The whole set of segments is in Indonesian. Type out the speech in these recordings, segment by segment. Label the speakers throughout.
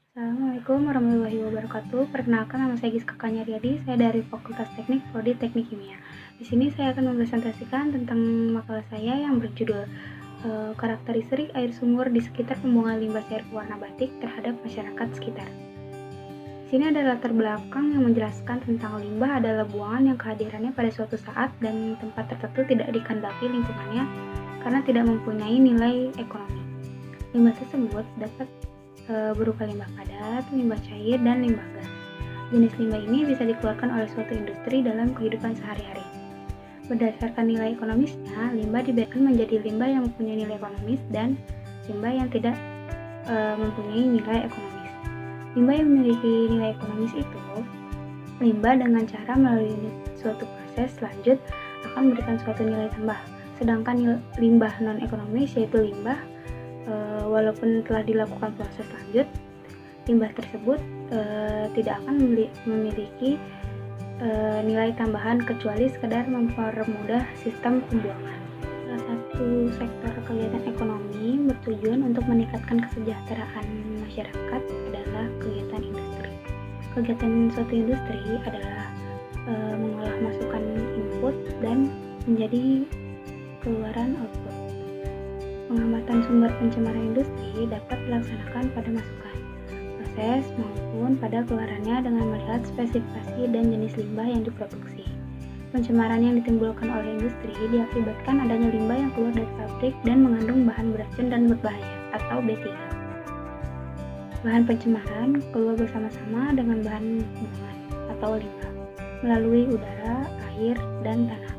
Speaker 1: Assalamualaikum warahmatullahi wabarakatuh. Perkenalkan, nama saya Giska Kanyariadi. Saya dari Fakultas Teknik Prodi Teknik Kimia. Di sini saya akan mempresentasikan tentang makalah saya yang berjudul karakteristik air sumur di sekitar pembuangan limbah cair pewarna batik terhadap masyarakat sekitar. Di sini ada latar belakang yang menjelaskan tentang limbah adalah buangan yang kehadirannya pada suatu saat dan tempat tertentu tidak dikehendaki lingkungannya karena tidak mempunyai nilai ekonomi. Limbah tersebut dapat berupa limbah padat, limbah cair, dan limbah gas. Jenis limbah ini bisa dikeluarkan oleh suatu industri dalam kehidupan sehari-hari. Berdasarkan nilai ekonomisnya, limbah dibedakan menjadi limbah yang mempunyai nilai ekonomis dan limbah yang tidak mempunyai nilai ekonomis. Limbah yang memiliki nilai ekonomis itu limbah dengan cara melalui suatu proses lanjut akan memberikan suatu nilai tambah. Sedangkan limbah non-ekonomis yaitu limbah walaupun telah dilakukan proses lanjut, limbah tersebut tidak akan memiliki nilai tambahan kecuali sekedar mempermudah sistem pembuangan. Salah satu sektor kegiatan ekonomi bertujuan untuk meningkatkan kesejahteraan masyarakat adalah kegiatan industri. Kegiatan suatu industri adalah mengolah masukan input dan menjadi keluaran output. Pengamatan sumber pencemaran industri dapat dilaksanakan pada masukan, proses, maupun pada keluarannya dengan melihat spesifikasi dan jenis limbah yang diproduksi. Pencemaran yang ditimbulkan oleh industri diakibatkan adanya limbah yang keluar dari pabrik dan mengandung bahan beracun dan berbahaya atau B3. Bahan pencemaran keluar bersama-sama dengan bahan buangan atau limbah melalui udara, air, dan tanah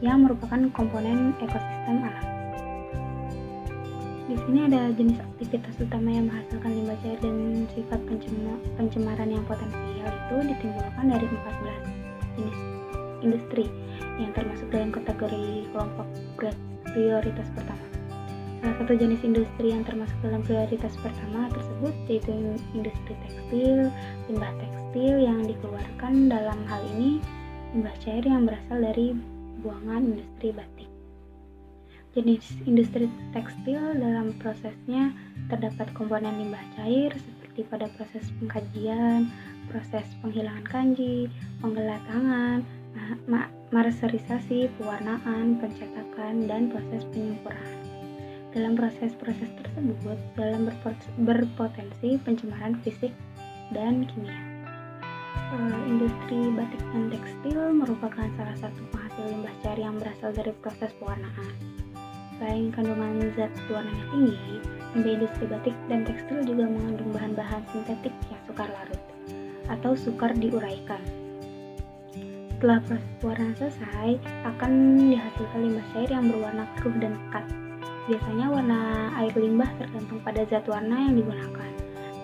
Speaker 1: yang merupakan komponen ekosistem alam. Di sini ada jenis aktivitas utama yang menghasilkan limbah cair dan sifat pencemaran yang potensial itu ditimbulkan dari 14 jenis industri yang termasuk dalam kategori kelompok prioritas pertama. Salah satu jenis industri yang termasuk dalam prioritas pertama tersebut yaitu industri tekstil. Limbah tekstil yang dikeluarkan dalam hal ini limbah cair yang berasal dari buangan industri batik. Jenis industri tekstil dalam prosesnya terdapat komponen limbah cair seperti pada proses pengkajian, proses penghilangan kanji, penggelatangan, marserisasi, pewarnaan, pencetakan, dan proses penyempurnaan. Dalam proses-proses tersebut berpotensi pencemaran fisik dan kimia. Industri batik dan tekstil merupakan salah satu penghasil limbah cair yang berasal dari proses pewarnaan. Selain kandungan zat warnanya tinggi, limbah industri batik dan tekstil juga mengandung bahan-bahan sintetik yang sukar larut atau sukar diuraikan. Setelah proses pewarnaan selesai, akan dihasilkan limbah cair yang berwarna keruh dan pekat. Biasanya warna air limbah tergantung pada zat warna yang digunakan.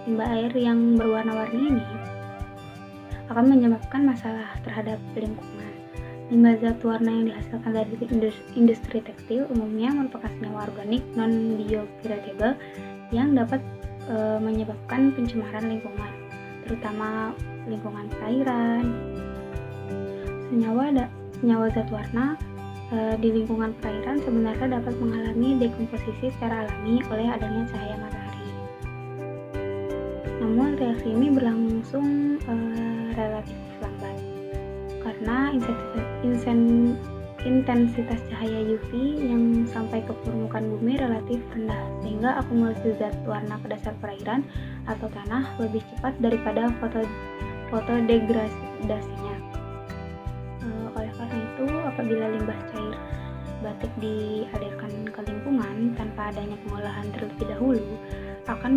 Speaker 1: Limbah air yang berwarna-warni ini akan menyebabkan masalah terhadap lingkungan. Limbah zat warna yang dihasilkan dari industri tekstil umumnya merupakan senyawa organik non-biodegradable yang dapat menyebabkan pencemaran lingkungan, terutama lingkungan perairan. Senyawa zat warna di lingkungan perairan sebenarnya dapat mengalami dekomposisi secara alami oleh adanya cahaya matahari. Namun reaksi ini berlangsung relatif lambat karena intensitas cahaya UV yang sampai ke permukaan bumi relatif rendah sehingga akumulasi zat warna ke dasar perairan atau tanah lebih cepat daripada fotodegradasinya. Oleh karena itu, apabila limbah cair batik dialirkan ke lingkungan tanpa adanya pengolahan terlebih dahulu, akan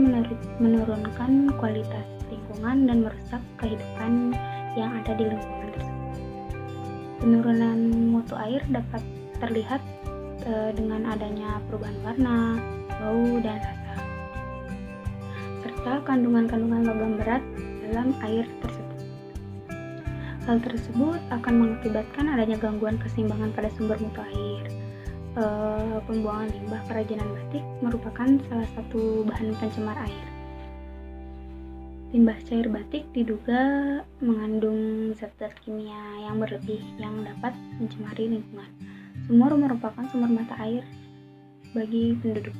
Speaker 1: menurunkan kualitas lingkungan dan merusak kehidupan yang ada di lingkungan tersebut. Penurunan mutu air dapat terlihat dengan adanya perubahan warna, bau, dan rasa, serta kandungan-kandungan logam berat dalam air tersebut. Hal tersebut akan mengakibatkan adanya gangguan keseimbangan pada sumber mutu air. Pembuangan limbah kerajinan batik merupakan salah satu bahan pencemar air. Limbah cair batik diduga mengandung zat-zat kimia yang berlebih yang dapat mencemari lingkungan. Sumur merupakan sumber mata air bagi penduduk.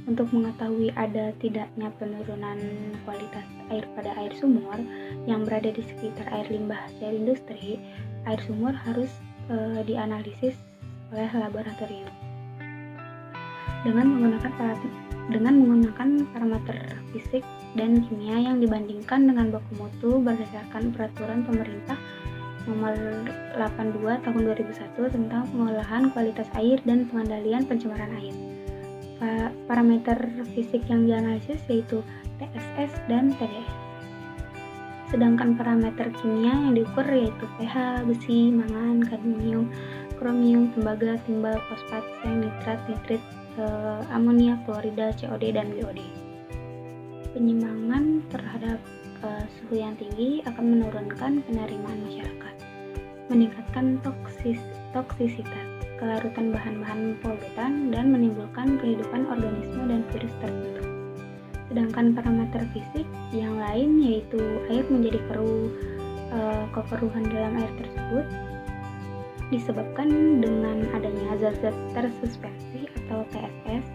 Speaker 1: Untuk mengetahui ada tidaknya penurunan kualitas air pada air sumur yang berada di sekitar air limbah cair industri, air sumur harus dianalisis oleh laboratorium dengan menggunakan parameter fisik dan kimia yang dibandingkan dengan baku mutu berdasarkan peraturan pemerintah nomor 82 tahun 2001 tentang pengolahan kualitas air dan pengendalian pencemaran air. Parameter fisik yang dianalisis yaitu TSS dan TDS. Sedangkan parameter kimia yang diukur yaitu pH, besi, mangan, kadmium, kromium, tembaga, timbal, fosfat, seng, nitrat, nitrit, amonia, klorida, COD, dan BOD. Penyimbangan terhadap suhu yang tinggi akan menurunkan penerimaan masyarakat, meningkatkan toksisitas, kelarutan bahan-bahan polutan, dan menimbulkan kehidupan organisme dan virus tertentu. Sedangkan parameter fisik yang lain yaitu air menjadi kekeruhan dalam air tersebut disebabkan dengan adanya zat-zat tersuspensi atau TSS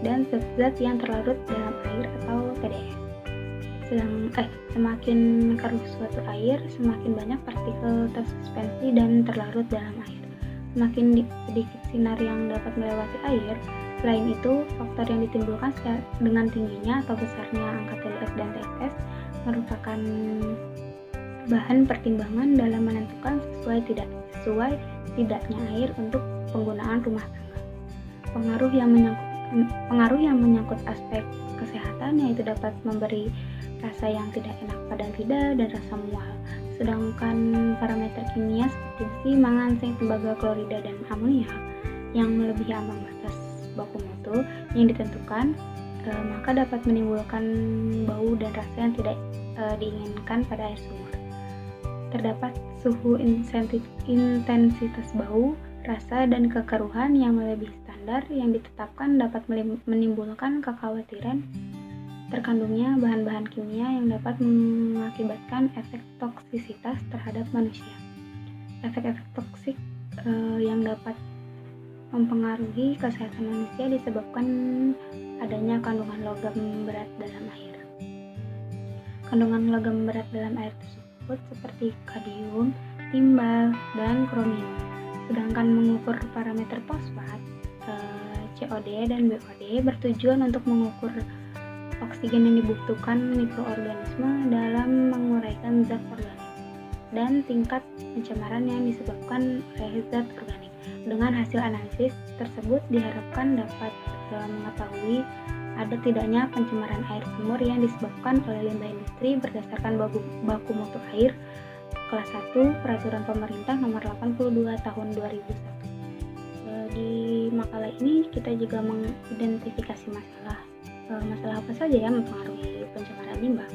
Speaker 1: dan zat-zat yang terlarut dalam air atau TDS. Semakin keruh suatu air, semakin banyak partikel tersuspensi dan terlarut dalam air. Semakin sedikit sinar yang dapat melewati air. Selain itu, faktor yang ditimbulkan dengan tingginya atau besarnya angka TDS dan TSS merupakan bahan pertimbangan dalam menentukan sesuai tidaknya air untuk penggunaan rumah tangga. Pengaruh yang menyangkut aspek kesehatan yaitu dapat memberi rasa yang tidak enak pada lidah dan rasa mual. Sedangkan parameter kimia seperti besi, mangan, seng, tembaga, klorida, dan amonia yang melebihi ambang batas baku mutu yang ditentukan, maka dapat menimbulkan bau dan rasa yang tidak diinginkan pada air sumur. Terdapat suhu intensitas bau, rasa, dan kekeruhan yang melebihi standar yang ditetapkan dapat menimbulkan kekhawatiran terkandungnya bahan-bahan kimia yang dapat mengakibatkan efek toksisitas terhadap manusia. Efek-efek toksik yang dapat mempengaruhi kesehatan manusia disebabkan adanya kandungan logam berat dalam air. Kandungan logam berat dalam air tersebut seperti kadmium, timbal, dan kromium. Sedangkan mengukur parameter fosfat, COD dan BOD bertujuan untuk mengukur oksigen yang dibutuhkan mikroorganisme dalam menguraikan zat organik dan tingkat pencemaran yang disebabkan oleh zat organik. Dengan hasil analisis tersebut diharapkan dapat mengetahui ada tidaknya pencemaran air sumur yang disebabkan oleh limbah industri berdasarkan baku mutu air kelas 1 Peraturan Pemerintah Nomor 82 Tahun 2001. Di makalah ini kita juga mengidentifikasi masalah apa saja yang mempengaruhi pencemaran limbah.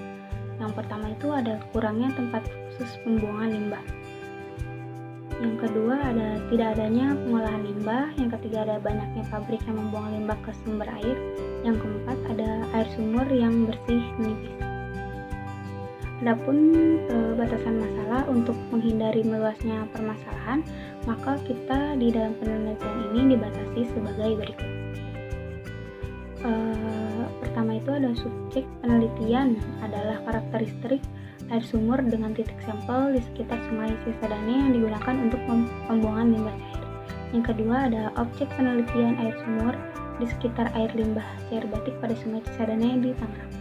Speaker 1: Yang pertama itu ada kurangnya tempat khusus pembuangan limbah. Yang kedua ada tidak adanya pengolahan limbah. Yang ketiga ada banyaknya pabrik yang membuang limbah ke sumber air. Yang keempat ada air sumur yang bersih menipis. Adapun batasan masalah untuk menghindari meluasnya permasalahan, maka kita di dalam penelitian ini dibatasi sebagai berikut. Pertama itu ada subjek penelitian adalah karakteristik air sumur dengan titik sampel di sekitar Sungai Cisadane yang digunakan untuk pembuangan limbah cair. Yang kedua ada objek penelitian air sumur di sekitar air limbah cair batik pada Sungai Cisadane di Tangerang.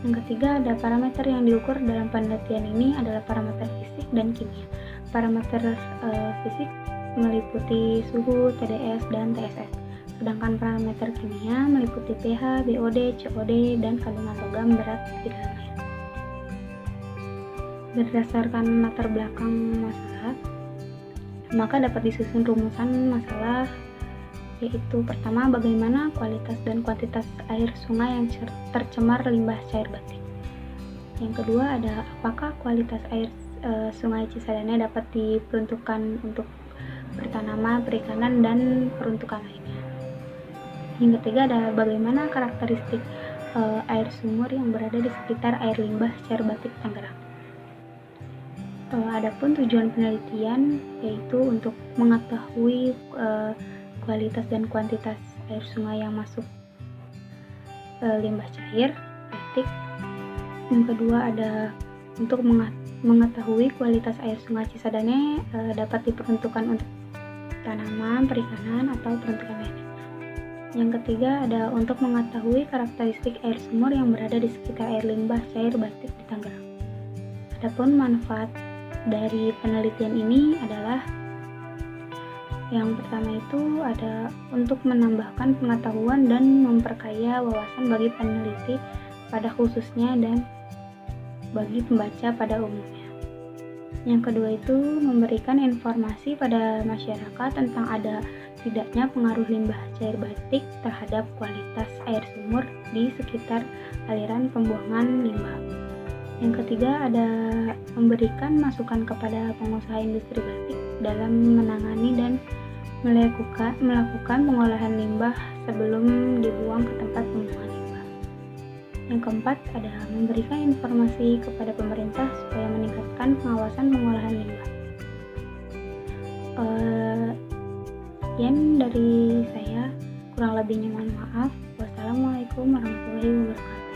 Speaker 1: Yang ketiga ada parameter yang diukur dalam penelitian ini adalah parameter fisik dan kimia. Parameter fisik meliputi suhu, TDS, dan TSS. Sedangkan parameter kimia meliputi pH, BOD, COD, dan kandungan logam berat di dalam air. Berdasarkan latar belakang masalah, maka dapat disusun rumusan masalah, yaitu pertama bagaimana kualitas dan kuantitas air sungai yang tercemar limbah cair batik. Yang kedua ada apakah kualitas air Sungai Cisadane dapat diperuntukkan untuk bertanaman, perikanan, dan peruntukan lainnya. Yang ketiga ada bagaimana karakteristik air sumur yang berada di sekitar air limbah cair batik Tangerang. Adapun tujuan penelitian yaitu untuk mengetahui kualitas dan kuantitas air sungai yang masuk limbah cair, plastik. Yang kedua ada untuk mengetahui kualitas air Sungai Cisadane dapat diperuntukkan untuk tanaman, perikanan, atau peruntukan lainnya. Yang ketiga ada untuk mengetahui karakteristik air sumur yang berada di sekitar air limbah cair plastik di Tangerang. Adapun manfaat dari penelitian ini adalah yang pertama itu ada untuk menambahkan pengetahuan dan memperkaya wawasan bagi peneliti pada khususnya dan bagi pembaca pada umumnya. Yang kedua itu memberikan informasi pada masyarakat tentang ada tidaknya pengaruh limbah cair plastik terhadap kualitas air sumur di sekitar aliran pembuangan limbah. Yang ketiga ada memberikan masukan kepada pengusaha industri plastik dalam menangani dan melakukan pengolahan limbah sebelum dibuang ke tempat pembuangan limbah. Yang keempat ada memberikan informasi kepada pemerintah supaya meningkatkan pengawasan pengolahan limbah. Sekian dari saya, kurang lebihnya mohon maaf. Wassalamualaikum warahmatullahi wabarakatuh.